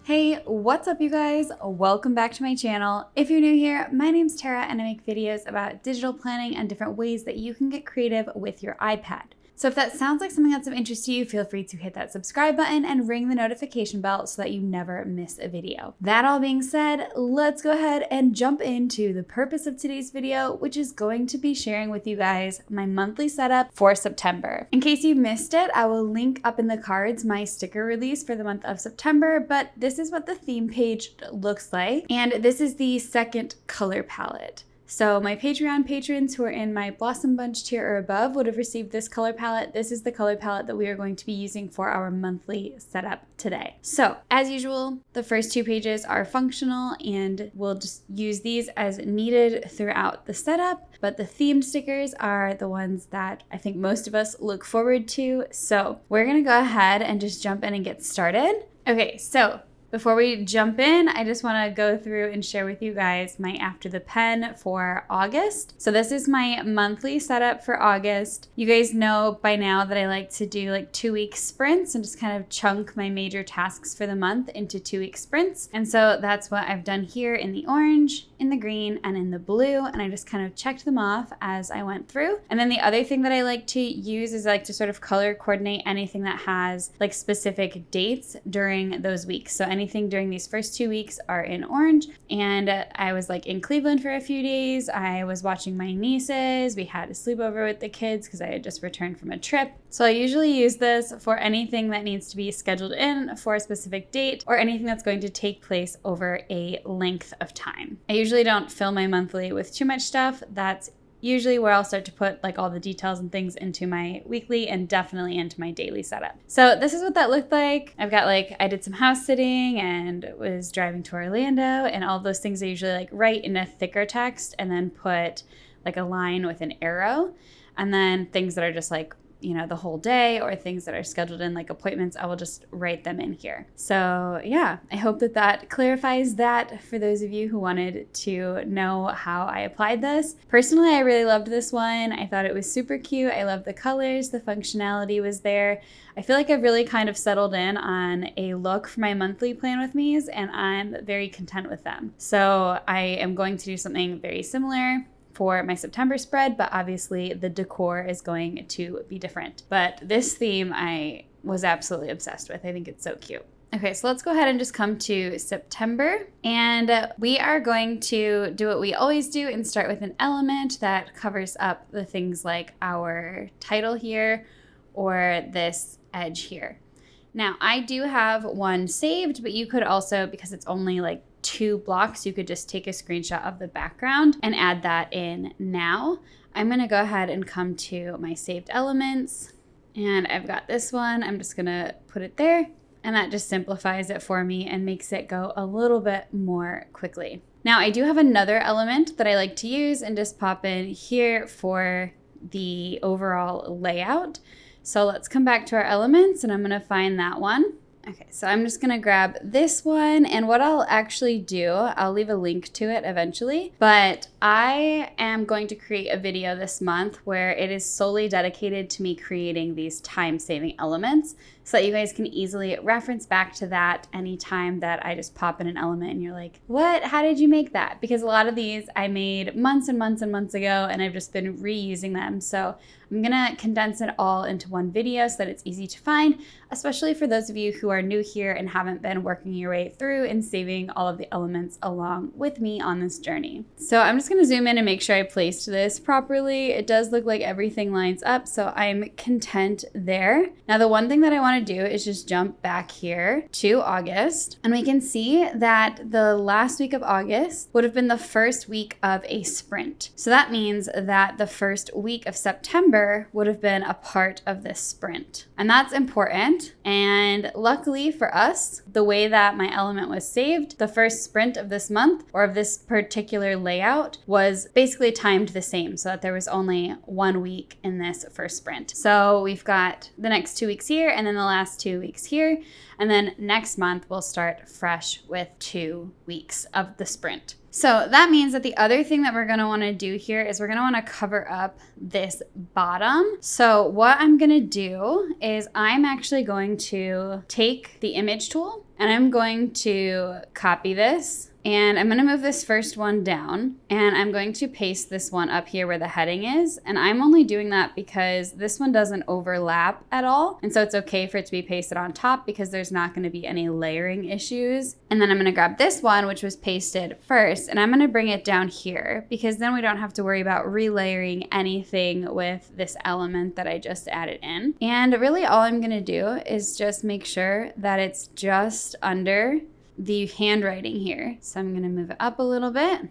Hey, what's up you guys? Welcome back to my channel. If you're new here, my name's Tara and I make videos about digital planning and different ways that you can get creative with your iPad. So if that sounds like something that's of interest to you, feel free to hit that subscribe button and ring the notification bell so that you never miss a video. That all being said, let's go ahead and jump into the purpose of today's video, which is going to be sharing with you guys my monthly setup for September. In case you missed it, I will link up in the cards my sticker release for the month of September, but this is what the theme page looks like. And this is the second color palette. So my Patreon patrons who are in my Blossom Bunch tier or above would have received this color palette. This is the color palette that we are going to be using for our monthly setup today. So as usual, the first two pages are functional and we'll just use these as needed throughout the setup. But the themed stickers are the ones that I think most of us look forward to. So we're gonna go ahead and just jump in and get started. Okay, so before we jump in, I just want to go through and share with you guys my After the Pen for August. So this is my monthly setup for August. You guys know by now that I like to do like 2-week sprints and just kind of chunk my major tasks for the month into 2-week sprints. And so that's what I've done here in the orange, in the green, and in the blue. And I just kind of checked them off as I went through. And then the other thing that I like to use is I like to sort of color coordinate anything that has like specific dates during those weeks. So anything during these first 2 weeks are in orange. And I was like in Cleveland for a few days. I was watching my nieces. We had a sleepover with the kids because I had just returned from a trip. So I usually use this for anything that needs to be scheduled in for a specific date or anything that's going to take place over a length of time. I usually don't fill my monthly with too much stuff. That's usually where I'll start to put like all the details and things into my weekly and definitely into my daily setup. So this is what that looked like. I've got like, I did some house sitting and was driving to Orlando, and all those things I usually like write in a thicker text and then put like a line with an arrow. And then things that are just like, you know, the whole day or things that are scheduled in like appointments, I will just write them in here. So yeah, I hope that that clarifies that for those of you who wanted to know how I applied this. Personally, I really loved this one. I thought it was super cute. I love the colors, the functionality was there. I feel like I've really kind of settled in on a look for my monthly plan with me's, and I'm very content with them. So I am going to do something very similar for my September spread, but obviously the decor is going to be different. But this theme I was absolutely obsessed with. I think it's so cute. Okay, so let's go ahead and just come to September, and we are going to do what we always do and start with an element that covers up the things like our title here or this edge here. Now I do have one saved, but you could also, because it's only like 2 blocks, you could just take a screenshot of the background and add that in now. I'm gonna go ahead and come to my saved elements, and I've got this one. I'm just gonna put it there, and that just simplifies it for me and makes it go a little bit more quickly. Now I do have another element that I like to use and just pop in here for the overall layout. So let's come back to our elements, and I'm gonna find that one. Okay, so I'm just gonna grab this one, and what I'll actually do, I'll leave a link to it eventually, but I am going to create a video this month where it is solely dedicated to me creating these time-saving elements so that you guys can easily reference back to that anytime that I just pop in an element and you're like, what? How did you make that? Because a lot of these I made months and months and months ago, and I've just been reusing them. So I'm gonna condense it all into one video so that it's easy to find, especially for those of you who are new here and haven't been working your way through and saving all of the elements along with me on this journey. So I'm just gonna zoom in and make sure I placed this properly. It does look like everything lines up, so I'm content there. Now the one thing that I wanna do is just jump back here to August, and we can see that the last week of August would have been the first week of a sprint. So that means that the first week of September would have been a part of this sprint. And that's important. And luckily for us, the way that my element was saved, the first sprint of this month or of this particular layout was basically timed the same, so that there was only 1 week in this first sprint. So we've got the next 2 weeks here and then the last 2 weeks here. And then next month we'll start fresh with 2 weeks of the sprint. So that means that the other thing that we're gonna wanna do here is we're gonna wanna cover up this bottom. So what I'm gonna do is I'm actually going to take the image tool And I'm going to copy this. And I'm going to move this first one down, and I'm going to paste this one up here where the heading is. And I'm only doing that because this one doesn't overlap at all. And so it's okay for it to be pasted on top because there's not going to be any layering issues. And then I'm going to grab this one, which was pasted first, and I'm going to bring it down here because then we don't have to worry about relayering anything with this element that I just added in. And really all I'm going to do is just make sure that it's just under the handwriting here. So I'm going to move it up a little bit.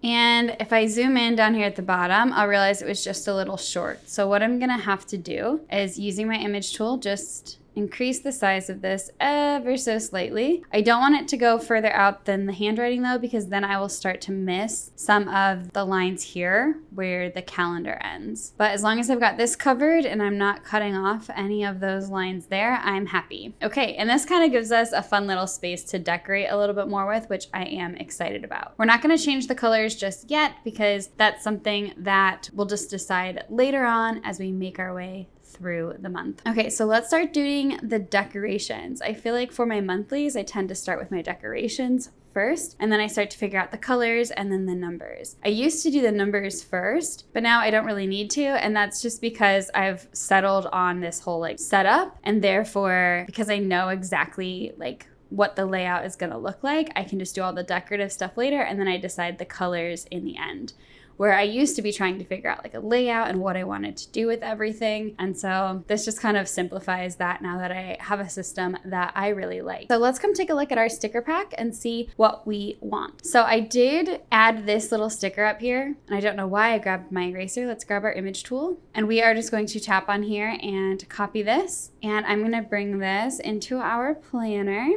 And if I zoom in down here at the bottom, I'll realize it was just a little short. So what I'm going to have to do is, using my image tool, just increase the size of this ever so slightly. I don't want it to go further out than the handwriting though, because then I will start to miss some of the lines here where the calendar ends. But as long as I've got this covered and I'm not cutting off any of those lines there, I'm happy. Okay, and this kind of gives us a fun little space to decorate a little bit more with, which I am excited about. We're not going to change the colors just yet because that's something that we'll just decide later on as we make our way through the month. Okay, so let's start doing the decorations. I feel like for my monthlies, I tend to start with my decorations first, and then I start to figure out the colors and then the numbers. I used to do the numbers first, but now I don't really need to, and that's just because I've settled on this whole like setup, and therefore, because I know exactly like what the layout is gonna look like, I can just do all the decorative stuff later, and then I decide the colors in the end. Where I used to be trying to figure out like a layout and what I wanted to do with everything. And so this just kind of simplifies that now that I have a system that I really like. So let's come take a look at our sticker pack and see what we want. So I did add this little sticker up here, and I don't know why I grabbed my eraser. Let's grab our image tool, and we are just going to tap on here and copy this. And I'm gonna bring this into our planner.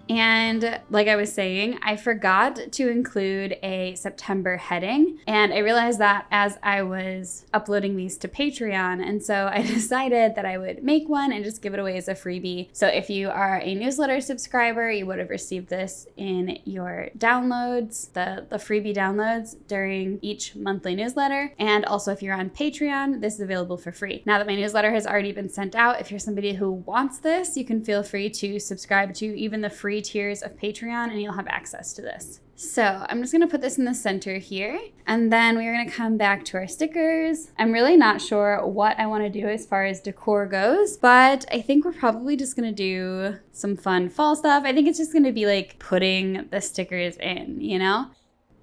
And like I was saying, I forgot to include a September heading, and I realized that as I was uploading these to Patreon, and so I decided that I would make one and just give it away as a freebie. So if you are a newsletter subscriber, you would have received this in your downloads, the freebie downloads during each monthly newsletter. And also if you're on Patreon, this is available for free. Now that my newsletter has already been sent out, if you're somebody who wants this, you can feel free to subscribe to even the free tiers of Patreon and you'll have access to this. So I'm just gonna put this in the center here, and then we're gonna come back to our stickers. I'm really not sure what I wanna do as far as decor goes, but I think we're probably just gonna do some fun fall stuff. I think it's just gonna be like putting the stickers in, you know?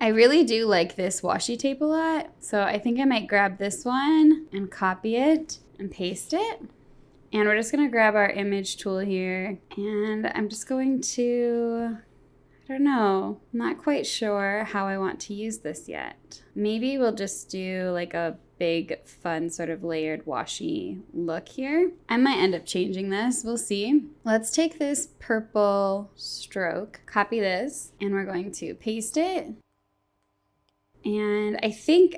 I really do like this washi tape a lot, so I think I might grab this one and copy it and paste it. And we're just gonna grab our image tool here, and I'm just going to, I don't know, I'm not quite sure how I want to use this yet. Maybe we'll just do like a big fun sort of layered washi look here. I might end up changing this, we'll see. Let's take this purple stroke, copy this, and we're going to paste it. And I think,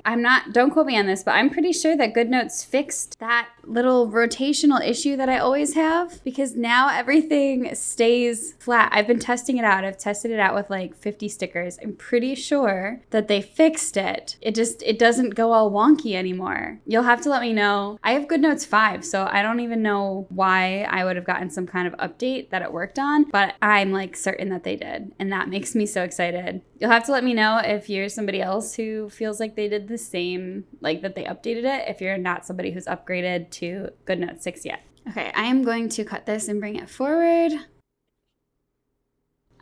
don't quote me on this, but I'm pretty sure that Goodnotes fixed that little rotational issue that I always have, because now everything stays flat. I've been testing it out. I've tested it out with like 50 stickers. I'm pretty sure that they fixed it. It doesn't go all wonky anymore. You'll have to let me know. I have Goodnotes 5, so I don't even know why I would have gotten some kind of update that it worked on, but I'm like certain that they did. And that makes me so excited. You'll have to let me know if you're somebody else who feels like they did the same, like that they updated it, if you're not somebody who's upgraded to Goodnotes 6 yet. Okay, I am going to cut this and bring it forward.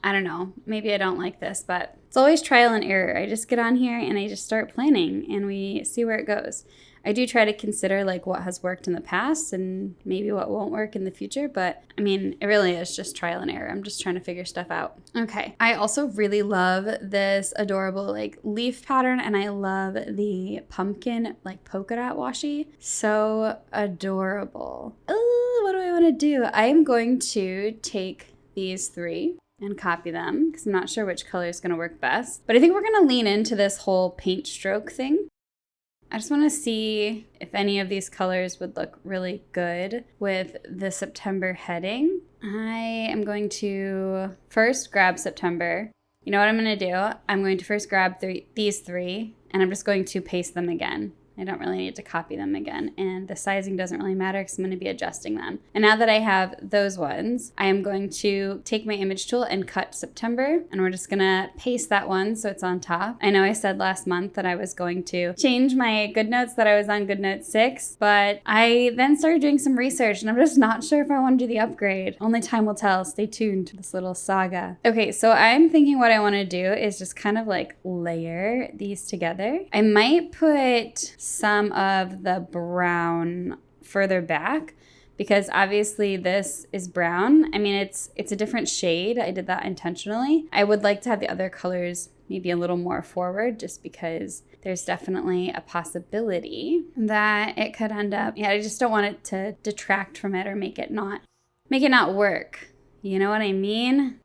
I don't know, maybe I don't like this, but it's always trial and error. I just get on here and I just start planning and we see where it goes. I do try to consider like what has worked in the past and maybe what won't work in the future, but I mean, it really is just trial and error. I'm just trying to figure stuff out. Okay, I also really love this adorable like leaf pattern, and I love the pumpkin like polka dot washi. So adorable. Oh, what do I want to do? I am going to take these three and copy them because I'm not sure which color is going to work best, but I think we're going to lean into this whole paint stroke thing. I just want to see if any of these colors would look really good with the September heading. I am going to first grab September. You know what I'm going to do? I'm going to first grab these three, and I'm just going to paste them again I don't really need to copy them again. And the sizing doesn't really matter because I'm going to be adjusting them. And now that I have those ones, I am going to take my image tool and cut September. And we're just going to paste that one so it's on top. I know I said last month that I was going to change my Goodnotes, that I was on Goodnotes 6. But I then started doing some research and I'm just not sure if I want to do the upgrade. Only time will tell. Stay tuned to this little saga. Okay, so I'm thinking what I want to do is just kind of like layer these together. I might put some of the brown further back because obviously this is brown. I mean, it's a different shade. I did that intentionally. I would like to have the other colors maybe a little more forward just because there's definitely a possibility that it could end up, I just don't want it to detract from it or make it not work. You know what I mean?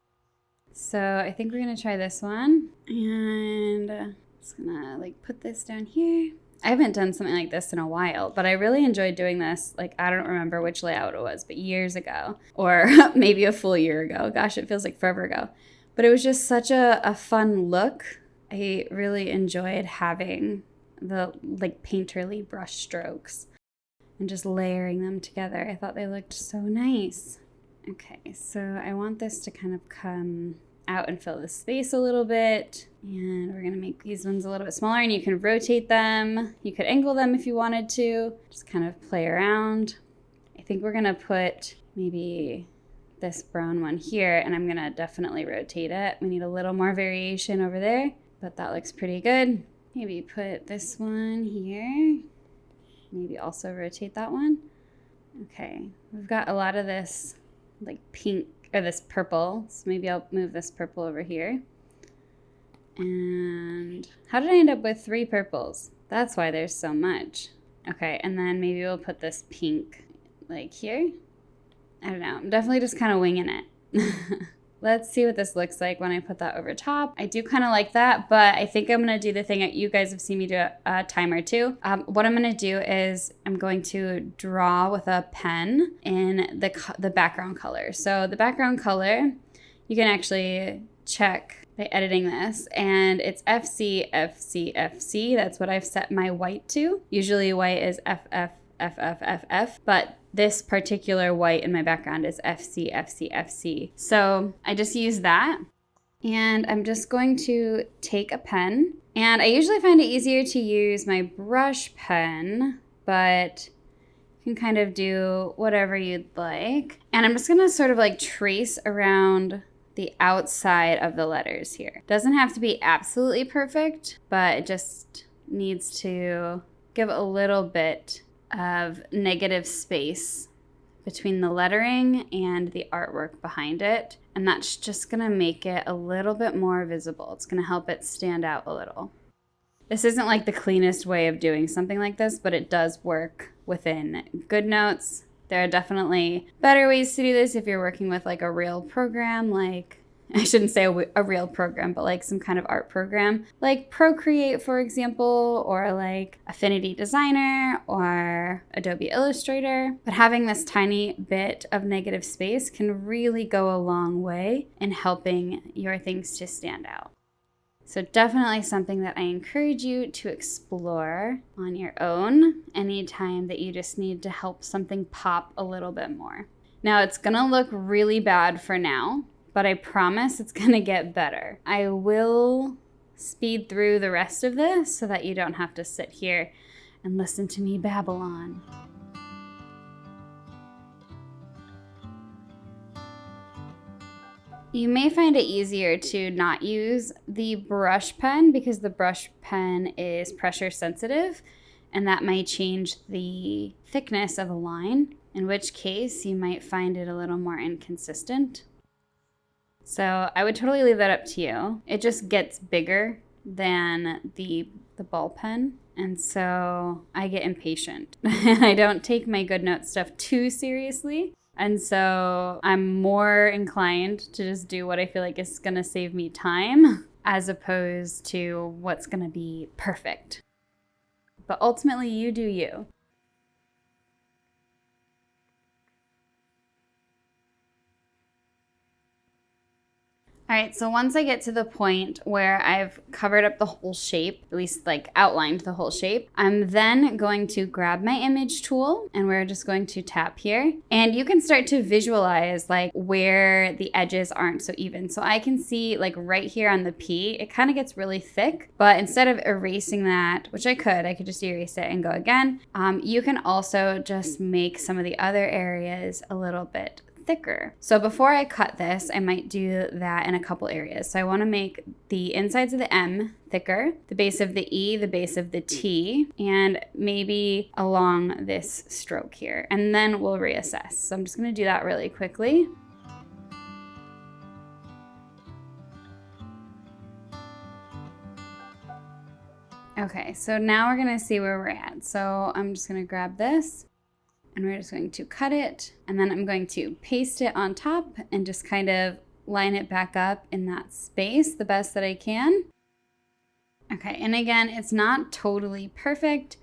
So I think we're gonna try this one and just gonna like put this down here. I haven't done something like this in a while, but I really enjoyed doing this. Like, I don't remember which layout it was, but years ago, or maybe a full year ago. Gosh, it feels like forever ago. But it was just such a fun look. I really enjoyed having the like painterly brush strokes and just layering them together. I thought they looked so nice. Okay, so I want this to kind of come out and fill the space a little bit. And we're gonna make these ones a little bit smaller and you can rotate them. You could angle them if you wanted to. Just kind of play around. I think we're gonna put maybe this brown one here and I'm gonna definitely rotate it. We need a little more variation over there, but that looks pretty good. Maybe put this one here. Maybe also rotate that one. Okay, we've got a lot of this like pink or this purple. So maybe I'll move this purple over here. And how did I end up with 3 purples? That's why there's so much. Okay, and then maybe we'll put this pink like here. I don't know. I'm definitely just kind of winging it. Let's see what this looks like when I put that over top. I do kind of like that, but I think I'm going to do the thing that you guys have seen me do a time or two. What I'm going to do is I'm going to draw with a pen in the background color. So the background color, you can actually check by editing this, and it's FC, FC, FC. That's what I've set my white to. Usually white is FF, FF, FF, but this particular white in my background is FC, FC, FC. So I just use that. And I'm just going to take a pen. And I usually find it easier to use my brush pen, but you can kind of do whatever you'd like. And I'm just gonna sort of like trace around the outside of the letters here. Doesn't have to be absolutely perfect, but it just needs to give a little bit of negative space between the lettering and the artwork behind it. And that's just gonna make it a little bit more visible. It's gonna help it stand out a little. This isn't like the cleanest way of doing something like this, but it does work within Goodnotes. There are definitely better ways to do this if you're working with like a real program, like, I shouldn't say a real program, but like some kind of art program, like Procreate, for example, or like Affinity Designer or Adobe Illustrator. But having this tiny bit of negative space can really go a long way in helping your things to stand out. So definitely something that I encourage you to explore on your own anytime that you just need to help something pop a little bit more. Now it's gonna look really bad for now, but I promise it's gonna get better. I will speed through the rest of this so that you don't have to sit here and listen to me babble on. You may find it easier to not use the brush pen because the brush pen is pressure sensitive and that might change the thickness of a line, in which case you might find it a little more inconsistent. So I would totally leave that up to you. It just gets bigger than the ball pen, and so I get impatient. I don't take my Goodnotes stuff too seriously. And so I'm more inclined to just do what I feel like is gonna save me time as opposed to what's gonna be perfect. But ultimately, you do you. All right, so once I get to the point where I've covered up the whole shape, at least like outlined the whole shape, I'm then going to grab my image tool and we're just going to tap here. And you can start to visualize like where the edges aren't so even. So I can see like right here on the P, it kind of gets really thick, but instead of erasing that, which I could just erase it and go again. You can also just make some of the other areas a little bit thicker. So before I cut this, I might do that in a couple areas. So I want to make the insides of the M thicker, the base of the E, the base of the T, and maybe along this stroke here. And then we'll reassess. So I'm just going to do that really quickly. Okay, so now we're going to see where we're at. So I'm just going to grab this. And we're just going to cut it, and then I'm going to paste it on top and just kind of line it back up in that space the best that I can. Okay, and again, it's not totally perfect,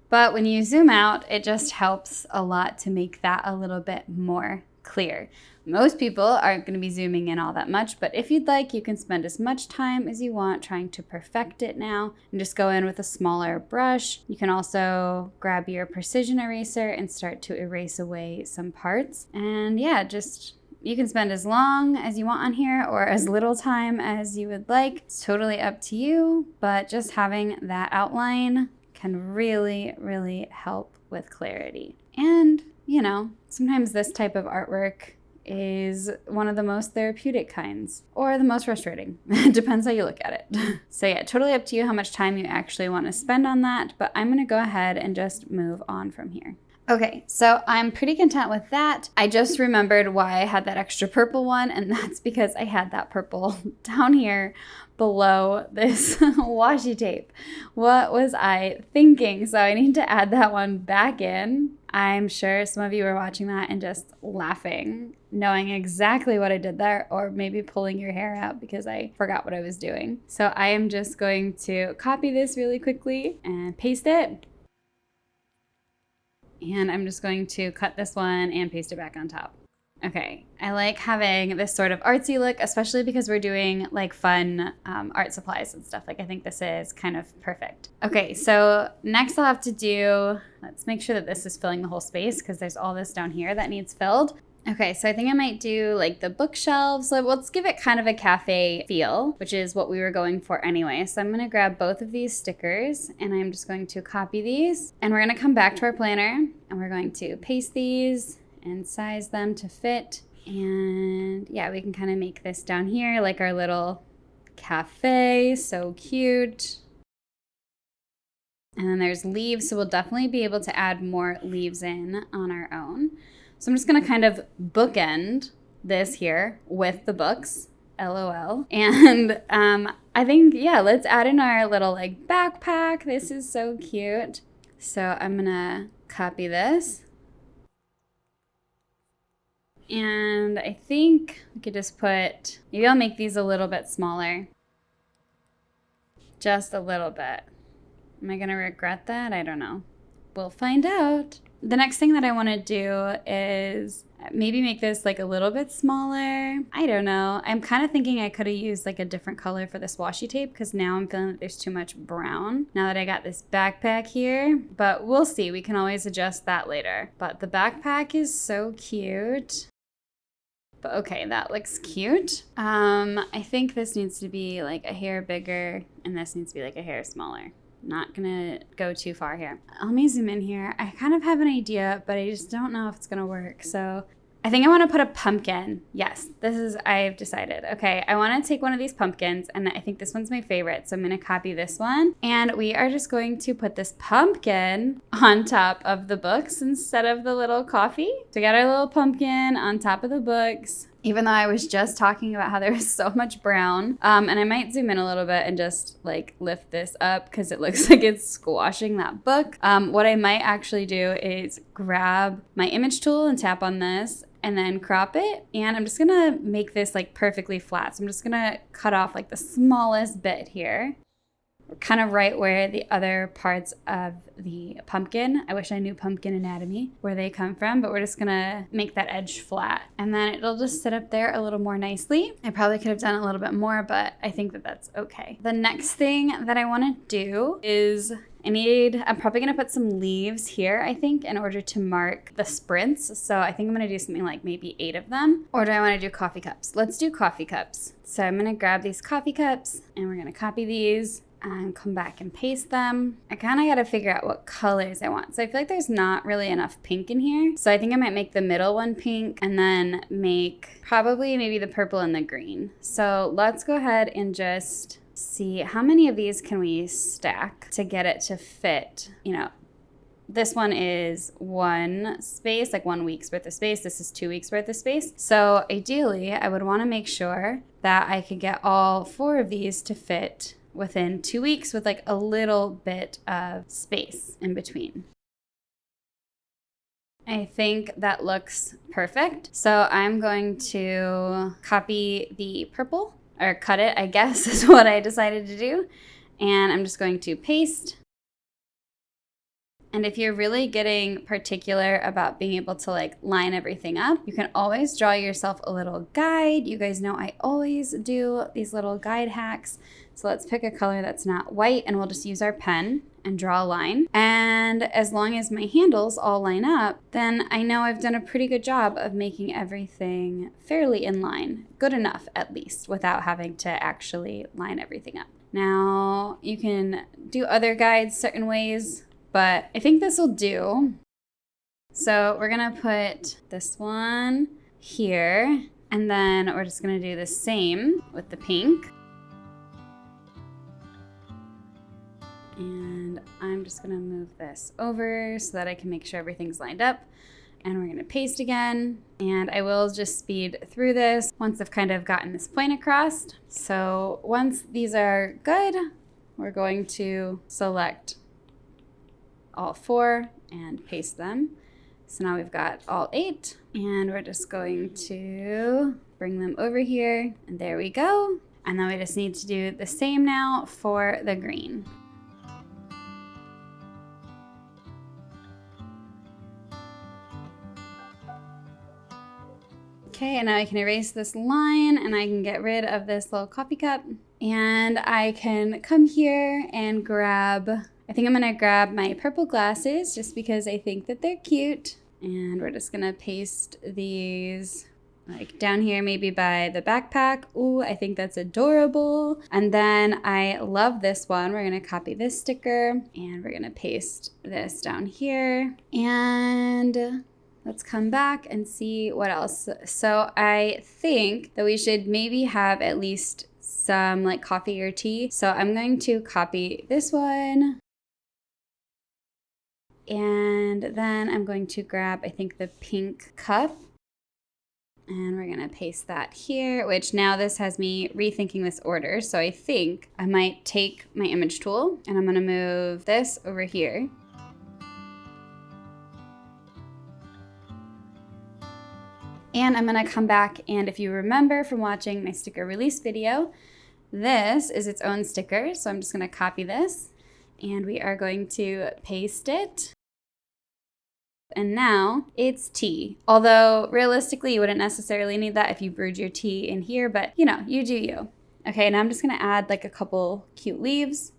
but when you zoom out, it just helps a lot to make that a little bit more clear. Most people aren't going to be zooming in all that much, but if you'd like, you can spend as much time as you want trying to perfect it now and just go in with a smaller brush. You can also grab your precision eraser and start to erase away some parts. And yeah, just you can spend as long as you want on here or as little time as you would like. It's totally up to you, but just having that outline can really, really help with clarity. And, you know, sometimes this type of artwork is one of the most therapeutic kinds or the most frustrating. It depends how you look at it. So yeah, totally up to you how much time you actually want to spend on that, but I'm going to go ahead and just move on from here. Okay, so I'm pretty content with that. I just remembered why I had that extra purple one, and that's because I had that purple down here below this washi tape. What was I thinking? So I need to add that one back in. I'm sure some of you were watching that and just laughing, knowing exactly what I did there, or maybe pulling your hair out because I forgot what I was doing. So I am just going to copy this really quickly and paste it. And I'm just going to cut this one and paste it back on top. Okay, I like having this sort of artsy look, especially because we're doing like fun art supplies and stuff. Like I think this is kind of perfect. Okay, so next I'll have to do, let's make sure that this is filling the whole space because there's all this down here that needs filled. Okay, so I think I might do like the bookshelves. So let's give it kind of a cafe feel, which is what we were going for anyway. So I'm gonna grab both of these stickers and I'm just going to copy these. And we're gonna come back to our planner and we're going to paste these and size them to fit. And yeah, we can kind of make this down here like our little cafe. So cute. And then there's leaves, so we'll definitely be able to add more leaves in on our own. So I'm just gonna kind of bookend this here with the books, LOL. And I think, yeah, let's add in our little like backpack. This is so cute. So I'm gonna copy this. And I think we could just put, maybe I'll make these a little bit smaller. Just a little bit. Am I gonna regret that? I don't know. We'll find out. The next thing that I want to do is maybe make this like a little bit smaller. I don't know. I'm kind of thinking I could have used like a different color for this washi tape because now I'm feeling that there's too much brown now that I got this backpack here. But we'll see. We can always adjust that later. But the backpack is so cute. But okay, that looks cute. I think this needs to be like a hair bigger and this needs to be like a hair smaller. Not gonna go too far here. Let me zoom in here. I kind of have an idea, but I just don't know if it's gonna work. So I think I want to put a pumpkin. Yes, I've decided. Okay, I want to take one of these pumpkins, and I think this one's my favorite. So I'm gonna copy this one, and we are just going to put this pumpkin on top of the books instead of the little coffee. So we got our little pumpkin on top of the books. Even though I was just talking about how there was so much brown. And I might zoom in a little bit and just like lift this up because it looks like it's squashing that book. What I might actually do is grab my image tool and tap on this and then crop it. And I'm just gonna make this like perfectly flat. So I'm just gonna cut off like the smallest bit here. kind of right where the other parts of the pumpkin, I wish I knew pumpkin anatomy, where they come from, but we're just gonna make that edge flat. And then it'll just sit up there a little more nicely. I probably could have done a little bit more, but I think that that's okay. The next thing that I wanna do is I'm probably gonna put some leaves here, I think, in order to mark the sprints. So I think I'm gonna do something like maybe 8 of them. Or do I wanna do coffee cups? Let's do coffee cups. So I'm gonna grab these coffee cups and we're gonna copy these and come back and paste them. I kind of got to figure out what colors I want. So I feel like there's not really enough pink in here. So I think I might make the middle one pink and then make probably maybe the purple and the green. So let's go ahead and just see how many of these can we stack to get it to fit. You know, this one is 1 space, like 1 week's worth of space. This is 2 weeks worth of space. So ideally, I would want to make sure that I could get all 4 of these to fit within 2 weeks with like a little bit of space in between. I think that looks perfect. So I'm going to copy the purple, or cut it, I guess is what I decided to do. And I'm just going to paste. And if you're really getting particular about being able to like line everything up, you can always draw yourself a little guide. You guys know I always do these little guide hacks. So let's pick a color that's not white and we'll just use our pen and draw a line. And as long as my handles all line up, then I know I've done a pretty good job of making everything fairly in line. Good enough, at least, without having to actually line everything up. Now, you can do other guides certain ways, but I think this will do. So we're gonna put this one here, and then we're just gonna do the same with the pink. And I'm just gonna move this over so that I can make sure everything's lined up. And we're gonna paste again. And I will just speed through this once I've kind of gotten this point across. So once these are good, we're going to select all 4 and paste them. So now we've got all 8, and we're just going to bring them over here, and there we go. And then we just need to do the same now for the green. Okay, and now I can erase this line and I can get rid of this little coffee cup. And I can come here and grab, I think I'm gonna grab my purple glasses just because I think that they're cute. And we're just gonna paste these like down here, maybe by the backpack. Ooh, I think that's adorable. And then I love this one. We're gonna copy this sticker and we're gonna paste this down here. And let's come back and see what else. So I think that we should maybe have at least some like coffee or tea. So I'm going to copy this one. And then I'm going to grab, I think, the pink cup. And we're gonna paste that here, which now this has me rethinking this order. So I think I might take my image tool and I'm gonna move this over here. And I'm gonna come back, and if you remember from watching my sticker release video, this is its own sticker. So I'm just gonna copy this and we are going to paste it. And now it's tea. Although realistically, you wouldn't necessarily need that if you brewed your tea in here, but you know, you do you. Okay, now I'm just gonna add like a couple cute leaves.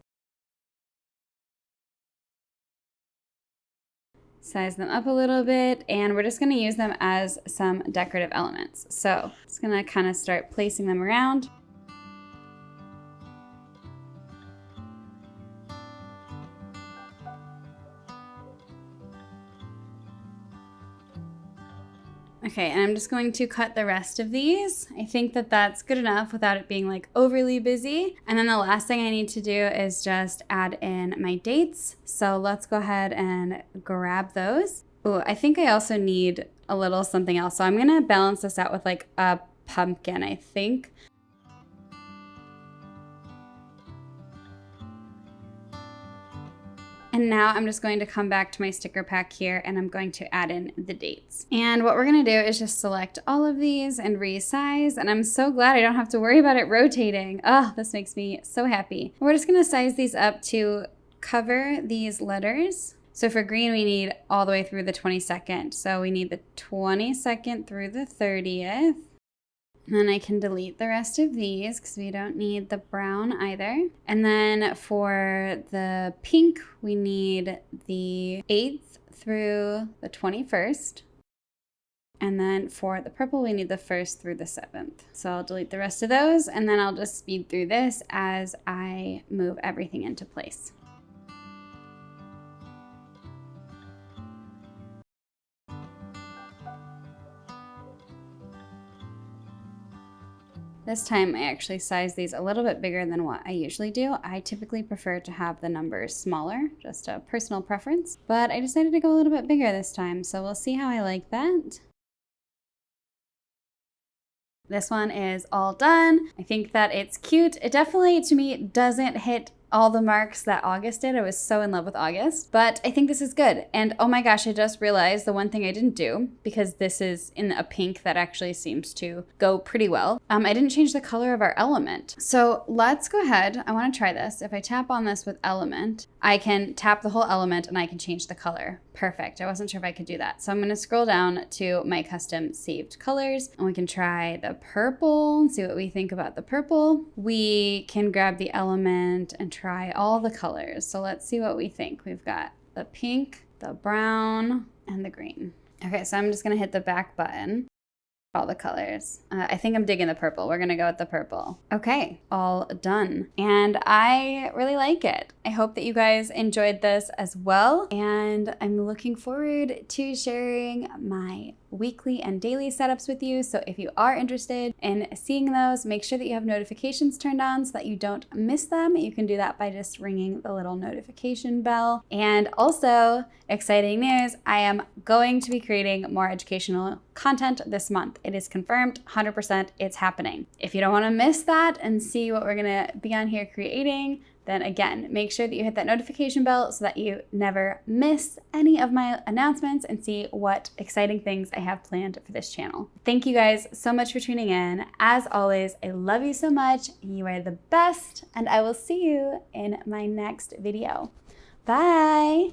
Size them up a little bit, and we're just gonna use them as some decorative elements. So just gonna kind of start placing them around. Okay, and I'm just going to cut the rest of these. I think that that's good enough without it being like overly busy. And then the last thing I need to do is just add in my dates. So let's go ahead and grab those. Oh, I think I also need a little something else. So I'm gonna balance this out with like a pumpkin, I think. And now I'm just going to come back to my sticker pack here and I'm going to add in the dates. And what we're gonna do is just select all of these and resize. And I'm so glad I don't have to worry about it rotating. Oh, this makes me so happy. We're just gonna size these up to cover these letters. So for green, we need all the way through the 22nd. So we need the 22nd through the 30th. And then I can delete the rest of these because we don't need the brown either. And then for the pink, we need the 8th through the 21st. And then for the purple, we need the 1st through the 7th. So I'll delete the rest of those and then I'll just speed through this as I move everything into place. This time I actually sized these a little bit bigger than what I usually do. I typically prefer to have the numbers smaller, just a personal preference, but I decided to go a little bit bigger this time, so we'll see how I like that. This one is all done. I think that it's cute. It definitely, to me, doesn't hit all the marks that August did. I was so in love with August, but I think this is good. And oh my gosh, I just realized the one thing I didn't do, because this is in a pink that actually seems to go pretty well. I didn't change the color of our element. So let's go ahead. I want to try this. If I tap on this with element, I can tap the whole element and I can change the color. Perfect. I wasn't sure if I could do that. So I'm going to scroll down to my custom saved colors and we can try the purple and see what we think about the purple. We can grab the element and try all the colors. So let's see what we think. We've got the pink, the brown, and the green. Okay, so I'm just going to hit the back button. All the colors. I think I'm digging the purple. We're gonna go with the purple. Okay, all done. And I really like it. I hope that you guys enjoyed this as well. And I'm looking forward to sharing my weekly and daily setups with you. So if you are interested in seeing those, make sure that you have notifications turned on so that you don't miss them. You can do that by just ringing the little notification bell. And also, exciting news, I am going to be creating more educational content this month. It is confirmed, 100% it's happening. If you don't want to miss that and see what we're gonna be on here creating, then again, make sure that you hit that notification bell so that you never miss any of my announcements and see what exciting things I have planned for this channel. Thank you guys so much for tuning in. As always, I love you so much. You are the best, and I will see you in my next video. Bye.